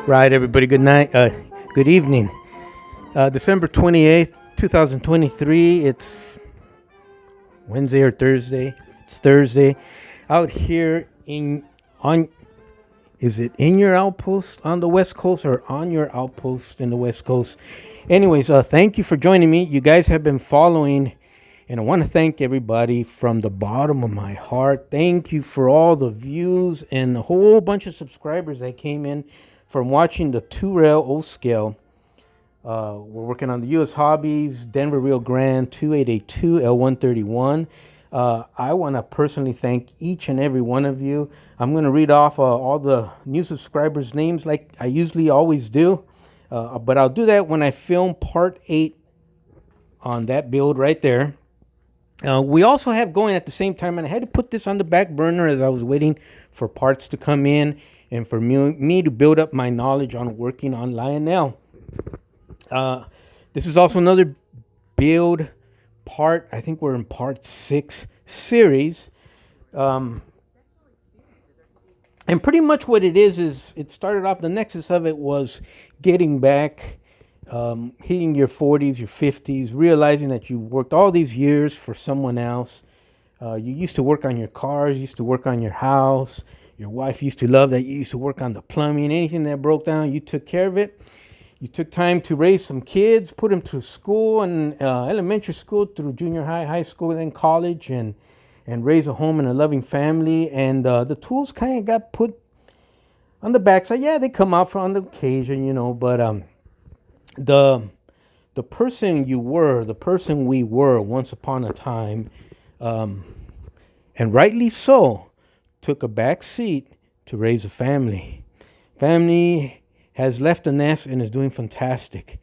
Right, everybody. Good night. Good evening. December 28th, 2023. It's Wednesday or Thursday. It's Thursday. Out here is it in your outpost on the West Coast or on your outpost in the West Coast? Anyways, thank you for joining me. You guys have been following, and I want to thank everybody from the bottom of my heart. Thank you for all the views and a whole bunch of subscribers that came in from watching the 2-rail O-scale. We're working on the U.S. Hobbies, Denver Rio Grande 2882 L131. I want to personally thank each and every one of you. I'm going to read off all the new subscribers' names like I usually always do. But I'll do that when I film part 8 on that build right there. We also have going at the same time, and I had to put this on the back burner as I was waiting for parts to come in and for me to build up my knowledge on working on Lionel. This is also another build part. I think we're in part 6 series. And pretty much what it is it started off, the nexus of it was getting back, hitting your 40s, your 50s, realizing that you worked all these years for someone else. You used to work on your cars, you used to work on your house. Your wife used to love that you used to work on the plumbing. Anything that broke down, you took care of it. You took time to raise some kids, put them to school and elementary school through junior high, high school, then college, and raise a home and a loving family. And the tools kind of got put on the backside. Yeah, they come out for on the occasion, but the person you were, the person we were once upon a time, and rightly so, took a back seat to raise a family. Family has left the nest and is doing fantastic.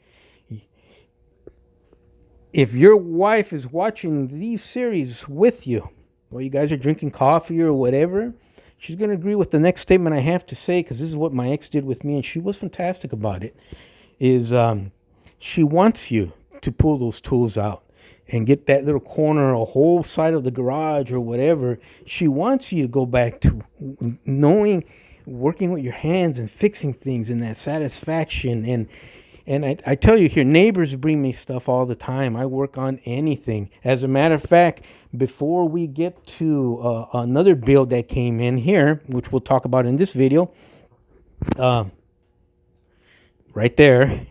If your wife is watching these series with you, or you guys are drinking coffee or whatever, she's going to agree with the next statement I have to say, because this is what my ex did with me, and she was fantastic about it, is she wants you to pull those tools out and get that little corner, a whole side of the garage or whatever. She wants you to go back to knowing, working with your hands and fixing things and that satisfaction. And I tell you here, neighbors bring me stuff all the time. I work on anything. As a matter of fact, before we get to another build that came in here, which we'll talk about in this video, right there,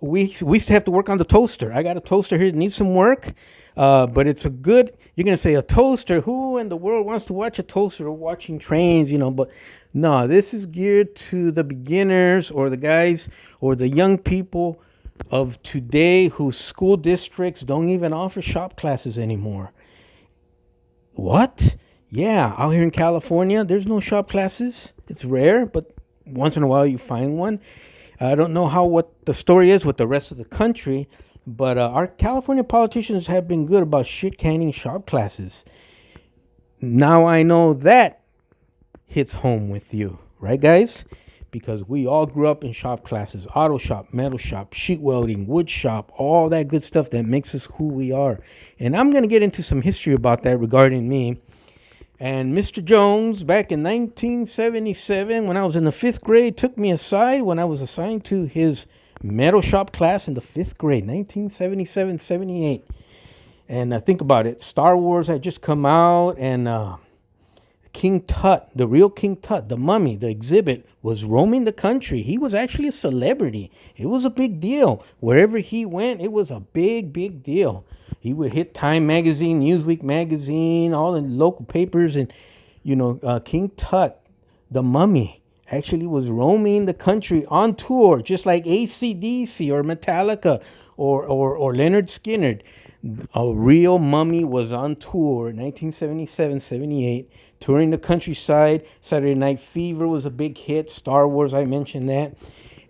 we used to have to work on the toaster. I got a toaster here that needs some work, but it's a good, you're going to say a toaster. Who in the world wants to watch a toaster or watching trains, but no, this is geared to the beginners or the guys or the young people of today whose school districts don't even offer shop classes anymore. What? Yeah, out here in California, there's no shop classes. It's rare, but once in a while you find one. I don't know what the story is with the rest of the country, But our California politicians have been good about shit canning shop classes. Now I know that hits home with you, right, guys? Because we all grew up in shop classes: auto shop, metal shop, sheet welding, wood shop, all that good stuff that makes us who we are. And I'm going to get into some history about that regarding me. And Mr. Jones, back in 1977, when I was in the fifth grade, took me aside when I was assigned to his metal shop class in the fifth grade, 1977, 78. And think about it, Star Wars had just come out, and King Tut, the real King Tut, the mummy, the exhibit, was roaming the country. He was actually a celebrity. It was a big deal. Wherever he went, it was a big, big deal. He would hit Time Magazine, Newsweek Magazine, all the local papers. And, King Tut, the mummy, actually was roaming the country on tour, just like AC/DC or Metallica or Leonard Skinner. A real mummy was on tour 1977, 78, touring the countryside. Saturday Night Fever was a big hit. Star Wars, I mentioned that.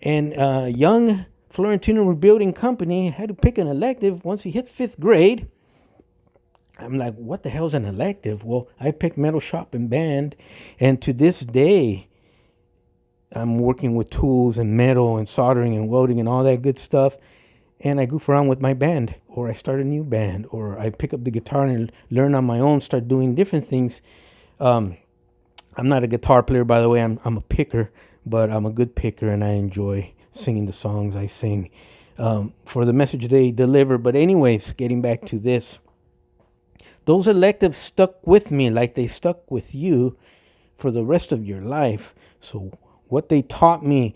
And young Florentino Rebuilding Company had to pick an elective once he hit fifth grade. I'm like, what the hell's an elective? Well, I picked metal shop and band. And to this day, I'm working with tools and metal and soldering and welding and all that good stuff. And I goof around with my band, or I start a new band, or I pick up the guitar and learn on my own, start doing different things. I'm not a guitar player, by the way. I'm a picker, but I'm a good picker, and I enjoy singing the songs I sing for the message they deliver. But anyways, getting back to this, those electives stuck with me like they stuck with you for the rest of your life. So what they taught me,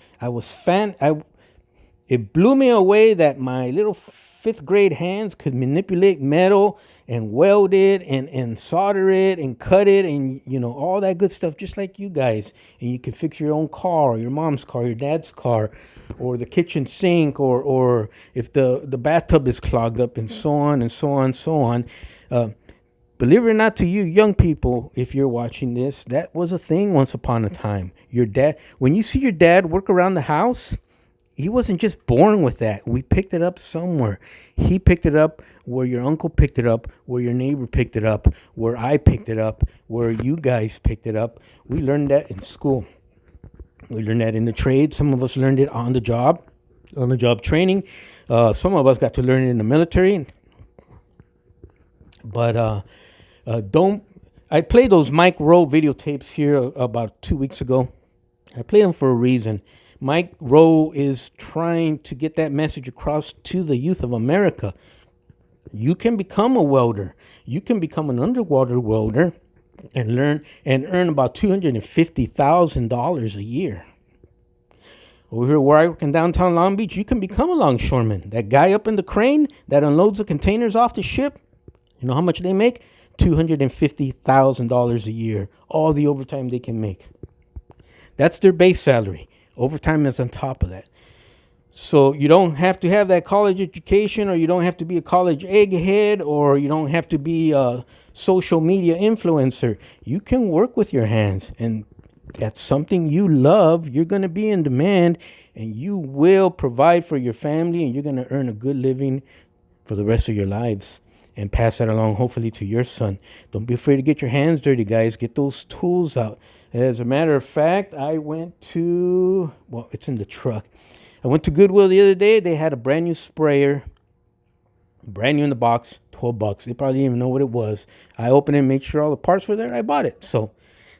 it blew me away that my little fifth grade hands could manipulate metal and weld it and solder it and cut it and, all that good stuff, just like you guys. And you could fix your own car, or your mom's car, your dad's car, or the kitchen sink, or if the bathtub is clogged up, and so on and so on and so on. Believe it or not, to you young people, if you're watching this, that was a thing once upon a time. Your dad, when you see your dad work around the house, he wasn't just born with that. We picked it up somewhere. He picked it up where your uncle picked it up, where your neighbor picked it up, where I picked it up, where you guys picked it up. We learned that in school. We learned that in the trade. Some of us learned it on the job training. Some of us got to learn it in the military. But I played those Mike Rowe videotapes here about 2 weeks ago. I played them for a reason. Mike Rowe is trying to get that message across to the youth of America. You can become a welder. You can become an underwater welder and earn about $250,000 a year. Over here where I work in downtown Long Beach, you can become a longshoreman. That guy up in the crane that unloads the containers off the ship, you know how much they make? $250,000 a year. All the overtime they can make. That's their base salary. Overtime is on top of that. So you don't have to have that college education, or you don't have to be a college egghead, or you don't have to be a social media influencer. You can work with your hands, and that's something you love. You're going to be in demand, and you will provide for your family, and you're going to earn a good living for the rest of your lives and pass that along, hopefully, to your son. Don't be afraid to get your hands dirty, guys. Get those tools out. As a matter of fact, it's in the truck. I went to Goodwill the other day. They had a brand new sprayer, brand new in the box, $12. They probably didn't even know what it was. I opened it, made sure all the parts were there. I bought it. So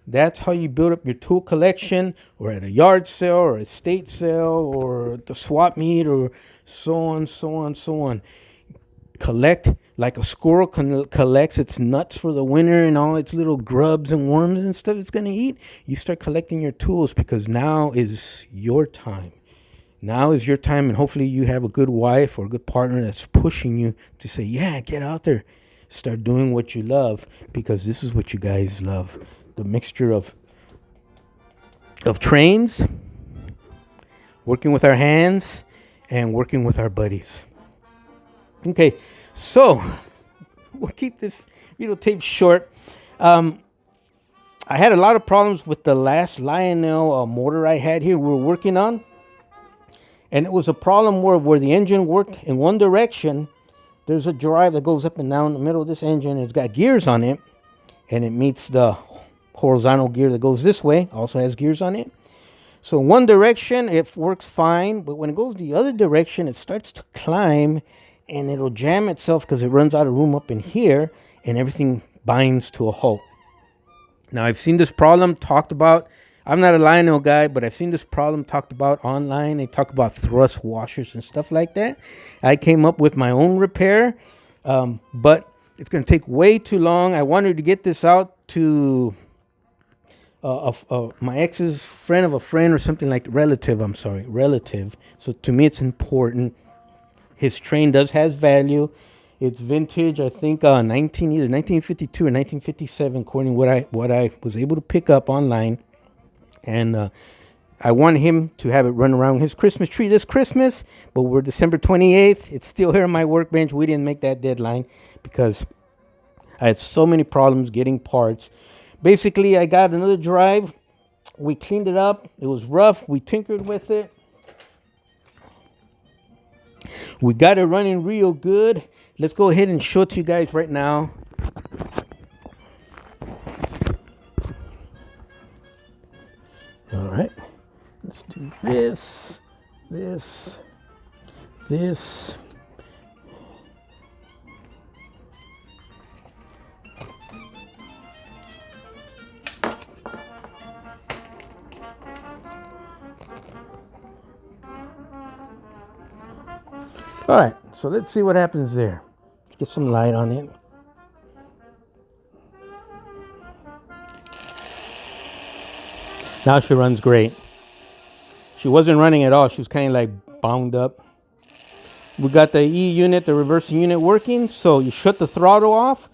that's how you build up your tool collection, or at a yard sale, or a estate sale, or the swap meet, or so on, so on, so on. Collect like a squirrel collects its nuts for the winter and all its little grubs and worms and stuff it's going to eat. You start collecting your tools, because now is your time. Now is your time, and hopefully you have a good wife or a good partner that's pushing you to say, yeah, get out there. Start doing what you love, because this is what you guys love. The mixture of trains, working with our hands, and working with our buddies. Okay, so we'll keep this videotape short. I had a lot of problems with the last Lionel motor I had here we were working on. And it was a problem where the engine worked in one direction. There's a drive that goes up and down the middle of this engine. It's got gears on it, and it meets the horizontal gear that goes this way, also has gears on it. So one direction, it works fine, but when it goes the other direction, it starts to climb, and it'll jam itself because it runs out of room up in here, and everything binds to a halt. Now, I've seen this problem talked about. I'm not a Lionel guy, but I've seen this problem talked about online. They talk about thrust washers and stuff like that. I came up with my own repair, but it's going to take way too long. I wanted to get this out to my ex's friend of a friend or something like relative. So to me, it's important. His train has value. It's vintage. I think either 1952 or 1957, according to what I was able to pick up online. And I want him to have it run around his Christmas tree this Christmas. But we're December 28th. It's still here on my workbench. We didn't make that deadline because I had so many problems getting parts. Basically, I got another drive. We cleaned it up. It was rough. We tinkered with it. We got it running real good. Let's go ahead and show it to you guys right now. All right. Let's do this. All right, so let's see what happens there. Let's get some light on it. Now she runs great. She wasn't running at all. She was kind of like bound up. We got the E unit, the reversing unit working. So you shut the throttle off.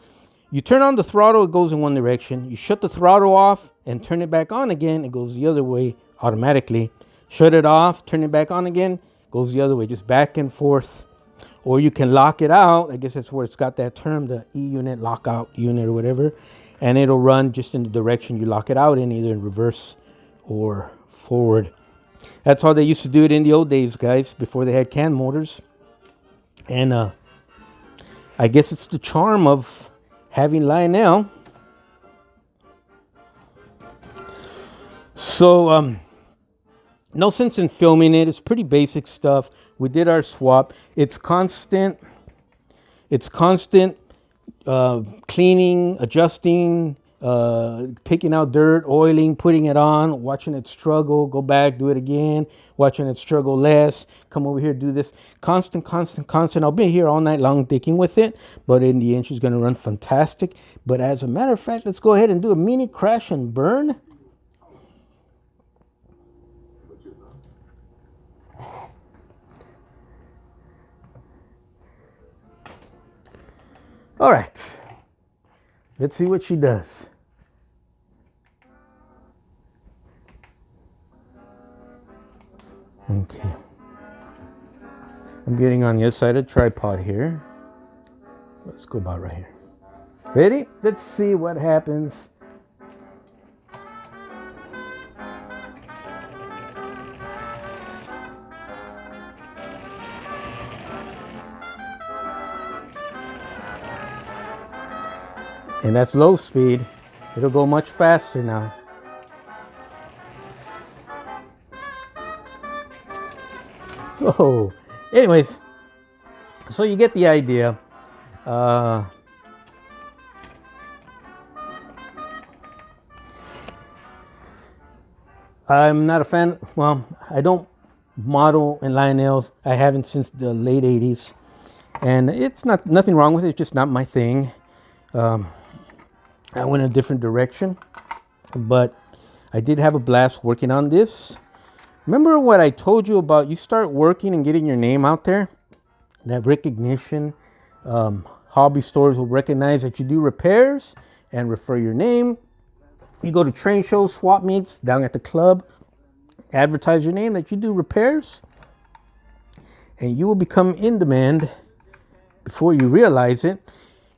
You turn on the throttle, it goes in one direction. You shut the throttle off and turn it back on again, it goes the other way automatically. Shut it off, turn it back on again, goes the other way, just back and forth. Or you can lock it out. I guess that's where it's got that term, the E unit, lockout unit or whatever. And it'll run just in the direction you lock it out in, either in reverse or forward. That's how they used to do it in the old days, guys, before they had CAN motors. And I guess it's the charm of having Lionel. So no sense in filming it. It's pretty basic stuff. We did our swap. It's constant cleaning, adjusting, taking out dirt, oiling, putting it on, watching it struggle, go back, do it again, watching it struggle less, come over here, do this. Constant. I'll be here all night long digging with it, but in the end, she's going to run fantastic. But as a matter of fact, let's go ahead and do a mini crash and burn. All right, let's see what she does. Okay, I'm getting on the other side of the tripod here. Let's go about right here. Ready? Let's see what happens. And that's low speed. It'll go much faster now. Oh, anyways, so you get the idea. I'm not a fan. Well, I don't model in Lionels. I haven't since the late 80s. And it's nothing wrong with it. It's just not my thing. I went a different direction, but I did have a blast working on this. Remember what I told you about? You start working and getting your name out there, that recognition. Hobby stores will recognize that you do repairs and refer your name. You go to train shows, swap meets down at the club, advertise your name that you do repairs, and you will become in demand before you realize it.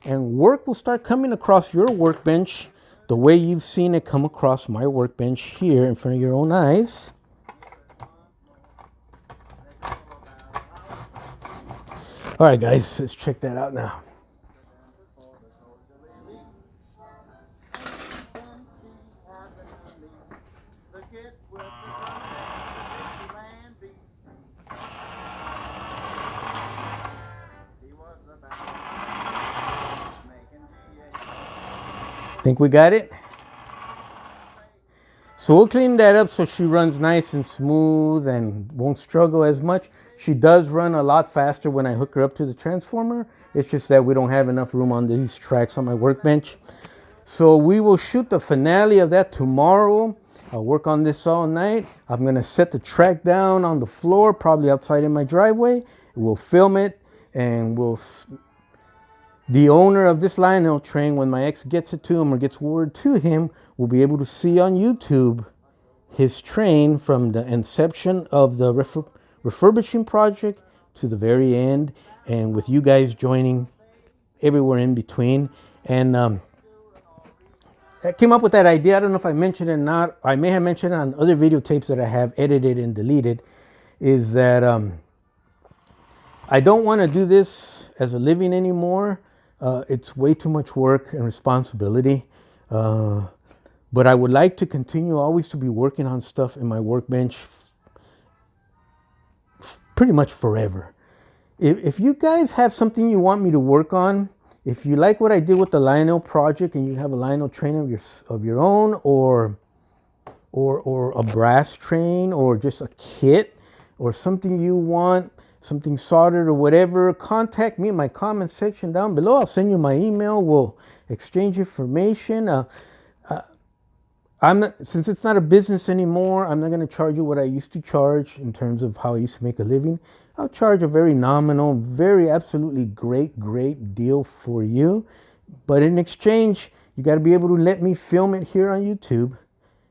And work will start coming across your workbench the way you've seen it come across my workbench here in front of your own eyes. All right, guys, let's check that out now. Think we got it? So we'll clean that up so she runs nice and smooth and won't struggle as much. She does run a lot faster when I hook her up to the transformer. It's just that we don't have enough room on these tracks on my workbench. So we will shoot the finale of that tomorrow. I'll work on this all night. I'm gonna set the track down on the floor, probably outside in my driveway. We'll film it, and the owner of this Lionel train, when my ex gets it to him or gets word to him, will be able to see on YouTube his train from the inception of the refurbishing project to the very end, and with you guys joining everywhere in between. And I came up with that idea. I don't know if I mentioned it or not. I may have mentioned it on other videotapes that I have edited and deleted. Is that I don't want to do this as a living anymore. It's way too much work and responsibility. But I would like to continue always to be working on stuff in my workbench pretty much forever. If you guys have something you want me to work on, if you like what I did with the Lionel project and you have a Lionel train of your own, or a brass train, or just a kit, or something you want, something soldered or whatever, contact me in my comment section down below. I'll send you my email. We'll exchange information. Since it's not a business anymore, I'm not going to charge you what I used to charge in terms of how I used to make a living. I'll charge a very nominal, very absolutely great deal for you. But in exchange, you got to be able to let me film it here on YouTube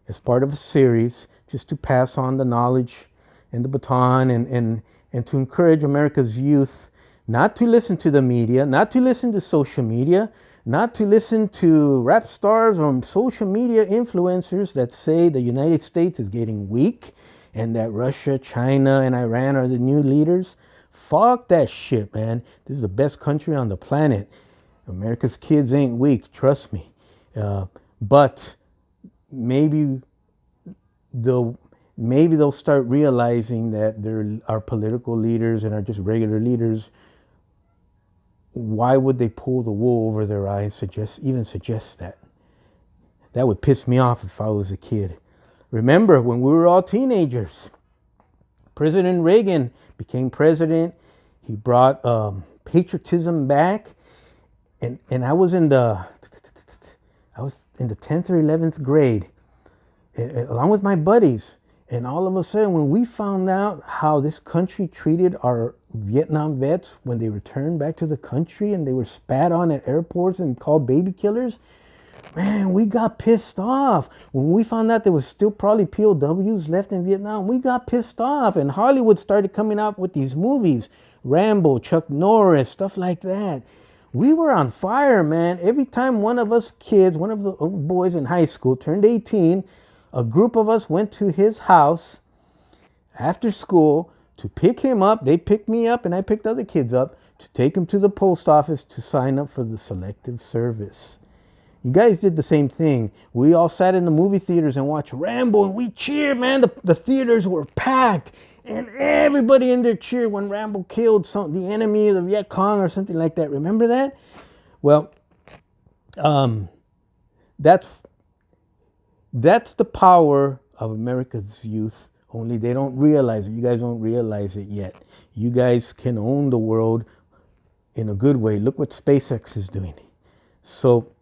as part of a series, just to pass on the knowledge and the baton, and to encourage America's youth not to listen to the media, not to listen to social media, not to listen to rap stars or social media influencers that say the United States is getting weak and that Russia, China, and Iran are the new leaders. Fuck that shit, man. This is the best country on the planet. America's kids ain't weak, trust me. But maybe they'll start realizing that they're our political leaders and are just regular leaders. Why would they pull the wool over their eyes, even suggest that? That would piss me off if I was a kid. Remember when we were all teenagers, President Reagan became president. He brought patriotism back, and I was in the 10th or 11th grade, along with my buddies. And all of a sudden, when we found out how this country treated our Vietnam vets when they returned back to the country and they were spat on at airports and called baby killers, man, we got pissed off. When we found out there was still probably POWs left in Vietnam, we got pissed off. And Hollywood started coming out with these movies, Rambo, Chuck Norris, stuff like that. We were on fire, man. Every time one of us kids, one of the boys in high school turned 18, a group of us went to his house after school to pick him up. They picked me up and I picked other kids up to take him to the post office to sign up for the selective service. You guys did the same thing. We all sat in the movie theaters and watched Rambo and we cheered, man. The theaters were packed and everybody in there cheered when Rambo killed the enemy of the Viet Cong or something like that. Remember that? Well, that's the power of America's youth. Only they don't realize it. You guys don't realize it yet. You guys can own the world in a good way. Look what SpaceX is doing. So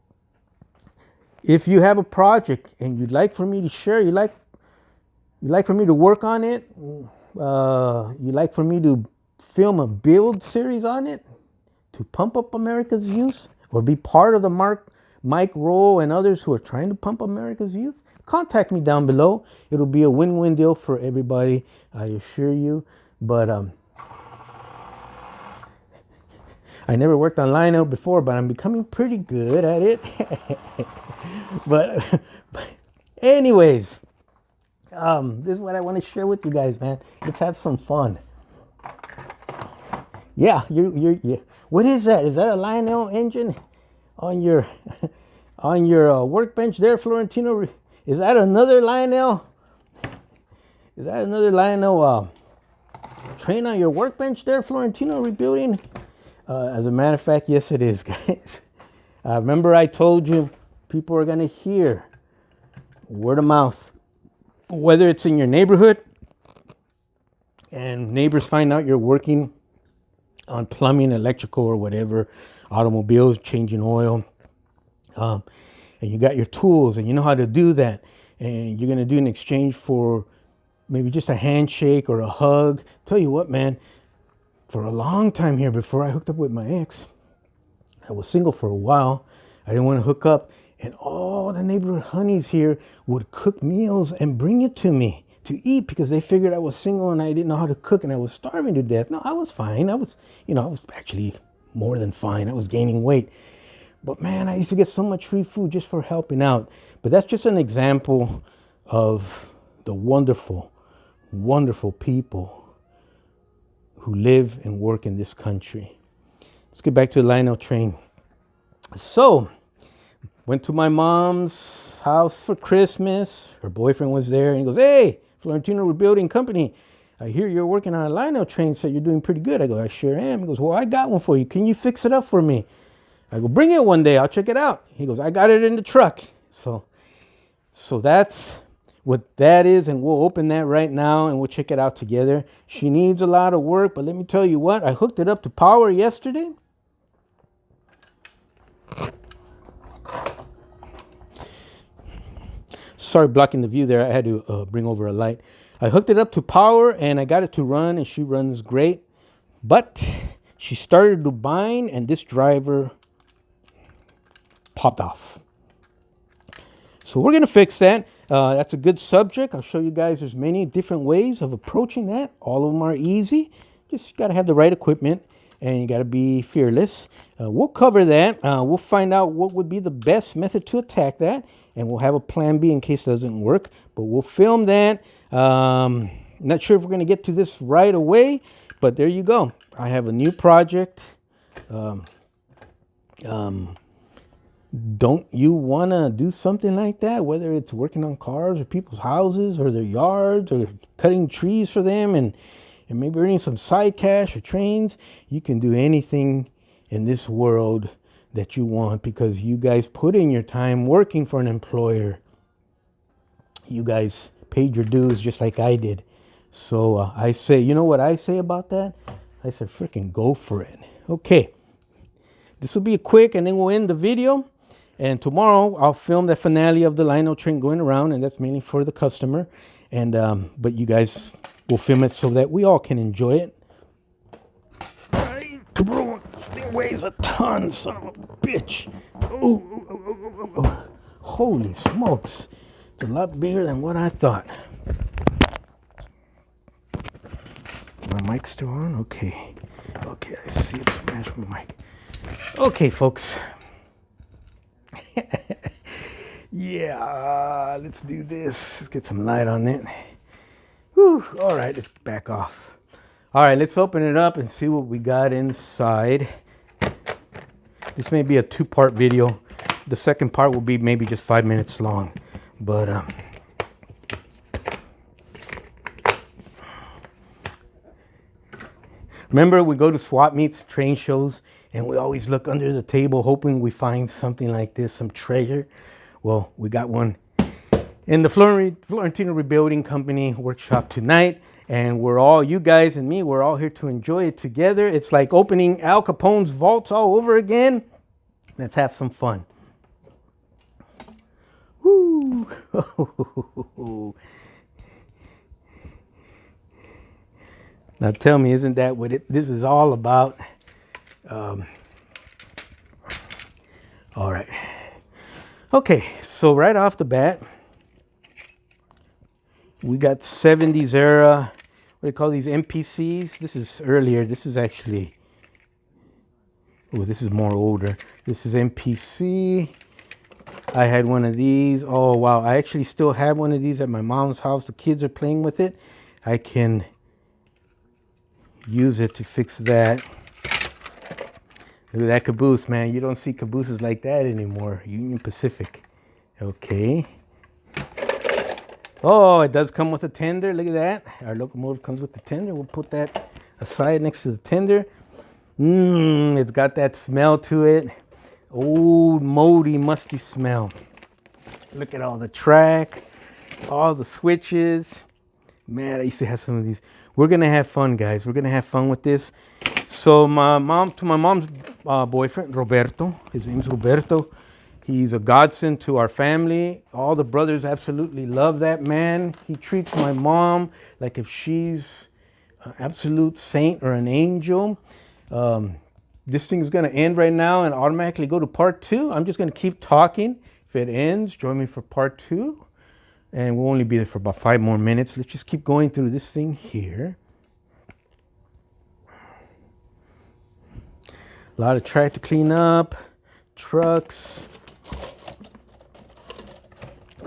if you have a project and you'd like for me to share, you'd like for me to work on it, you'd like for me to film a build series on it to pump up America's youth, or be part of the Mike Rowe and others who are trying to pump America's youth, contact me down below. It'll be a win-win deal for everybody, I assure you. But I never worked on Lionel before, but I'm becoming pretty good at it. but anyways, this is what I want to share with you guys, man. Let's have some fun. Yeah, yeah. What is that? Is that a Lionel engine on your on your workbench there, Florentino? Is that another Lionel? Is that another Lionel train on your workbench there, Florentino rebuilding? As a matter of fact, yes, it is, guys. Remember I told you people are gonna hear word of mouth, whether it's in your neighborhood and neighbors find out you're working on plumbing, electrical, or whatever, automobiles, changing oil, and you got your tools and you know how to do that, and you're gonna do in exchange for maybe just a handshake or a hug. Tell you what, man, for a long time here before I hooked up with my ex, I was single for a while. I didn't want to hook up, and all the neighborhood honeys here would cook meals and bring it to me to eat because they figured I was single and I didn't know how to cook and I was starving to death. No, I was fine. I was actually more than fine. I was gaining weight. But man, I used to get so much free food just for helping out. But that's just an example of the wonderful, wonderful people who live and work in this country. Let's get back to the Lionel train. So, went to my mom's house for Christmas. Her boyfriend was there and he goes, "Hey, Florentino Rebuilding Company, I hear you're working on a Lionel train, so you're doing pretty good." I go, "I sure am." He goes, "Well, I got one for you. Can you fix it up for me?" I go, "Bring it one day. I'll check it out." He goes, "I got it in the truck." So that's what that is, and we'll open that right now and we'll check it out together. She needs a lot of work, but let me tell you what, I hooked it up to power yesterday. Sorry, blocking the view there. I had to bring over a light. I hooked it up to power and I got it to run, and she runs great. But she started to bind and this driver popped off. So we're going to fix that. That's a good subject. I'll show you guys there's many different ways of approaching that. All of them are easy. Just got to have the right equipment and you got to be fearless. We'll cover that. We'll find out what would be the best method to attack that. And we'll have a plan B in case it doesn't work. But we'll film that. Not sure if we're going to get to this right away. But there you go. I have a new project. Don't you want to do something like that? Whether it's working on cars or people's houses or their yards or cutting trees for them and maybe earning some side cash or trains. You can do anything in this world that you want because you guys put in your time working for an employer. You guys paid your dues just like I did. So I say, you know what I say about that? I said, freaking go for it. Okay. This will be a quick and then we'll end the video. And tomorrow I'll film the finale of the Lionel train going around, and that's mainly for the customer. And but you guys will film it so that we all can enjoy it. Cabron, this thing weighs a ton, son of a bitch. Oh. Holy smokes. It's a lot bigger than what I thought. My mic's still on? Okay. Okay, I see it smashed my mic. Okay, folks. Yeah, let's do this. Let's get some light on it. Whew. All right, let's back off. All right, let's open it up and see what we got inside. This may be a two-part video. The second part will be maybe just 5 minutes long. But remember, we go to swap meets, train shows, and we always look under the table hoping we find something like this, some treasure. Well, we got one in the Florentino Rebuilding Company workshop tonight. And we're all, you guys and me, we're all here to enjoy it together. It's like opening Al Capone's vaults all over again. Let's have some fun. Woo! Now tell me, isn't that what this is all about? All right. Okay, so right off the bat, we got 70s era, what do you call these, MPCs? This is earlier. This is actually, oh, this is more older. This is MPC. I had one of these. Oh, wow. I actually still have one of these at my mom's house. The kids are playing with it. I can use it to fix that. Look at that caboose, man. You don't see cabooses like that anymore. Union Pacific. Okay. Oh, it does come with a tender. Look at that. Our locomotive comes with the tender. We'll put that aside next to the tender. It's got that smell to it. Old, moldy, musty smell. Look at all the track, all the switches. Man, I used to have some of these. We're gonna have fun, guys. We're gonna have fun with this. So my mom's boyfriend, Roberto. His name's Roberto. He's a godsend to our family. All the brothers absolutely love that man. He treats my mom like if she's an absolute saint or an angel. This thing is going to end right now and automatically go to part 2. I'm just going to keep talking. If it ends, join me for part 2. And we'll only be there for about 5 more minutes. Let's just keep going through this thing here. A lot of track to clean up. Trucks.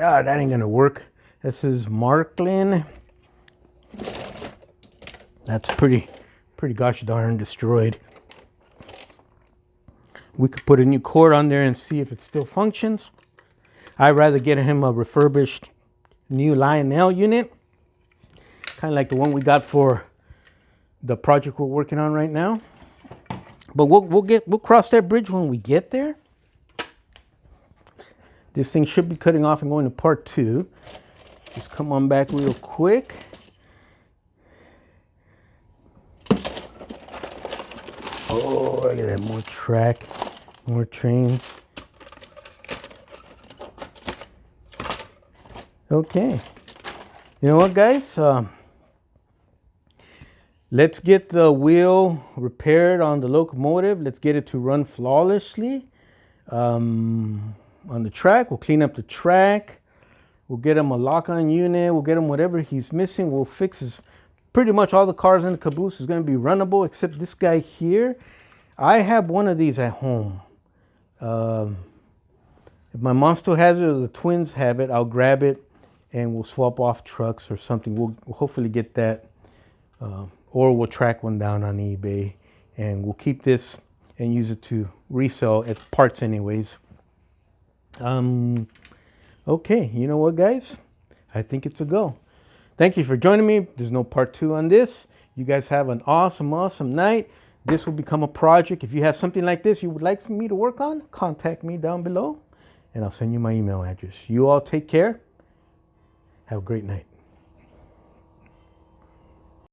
Ah, that ain't gonna work. This is Marklin. That's pretty gosh darn destroyed. We could put a new cord on there and see if it still functions. I'd rather get him a refurbished new Lionel unit. Kind of like the one we got for the project we're working on right now. But we'll cross that bridge when we get there. This thing should be cutting off and going to part 2. Just come on back real quick. Oh, look at that, more track, more trains. Okay. You know what, guys? Let's get the wheel repaired on the locomotive. Let's get it to run flawlessly. On the track, we'll clean up the track. We'll get him a lock-on unit. We'll get him whatever he's missing. We'll fix his. Pretty much all the cars in the caboose is going to be runnable except this guy here. I have one of these at home. If my mom still has it or the twins have it, I'll grab it and we'll swap off trucks or something. We'll hopefully get that, or we'll track one down on eBay and we'll keep this and use it to resell as parts anyways. Okay, you know what, guys? I think it's a go. Thank you for joining me. There's no part 2 on this. You guys have an awesome night. This will become a project. If you have something like this you would like for me to work on, contact me down below and I'll send you my email address. You all take care. Have a great night.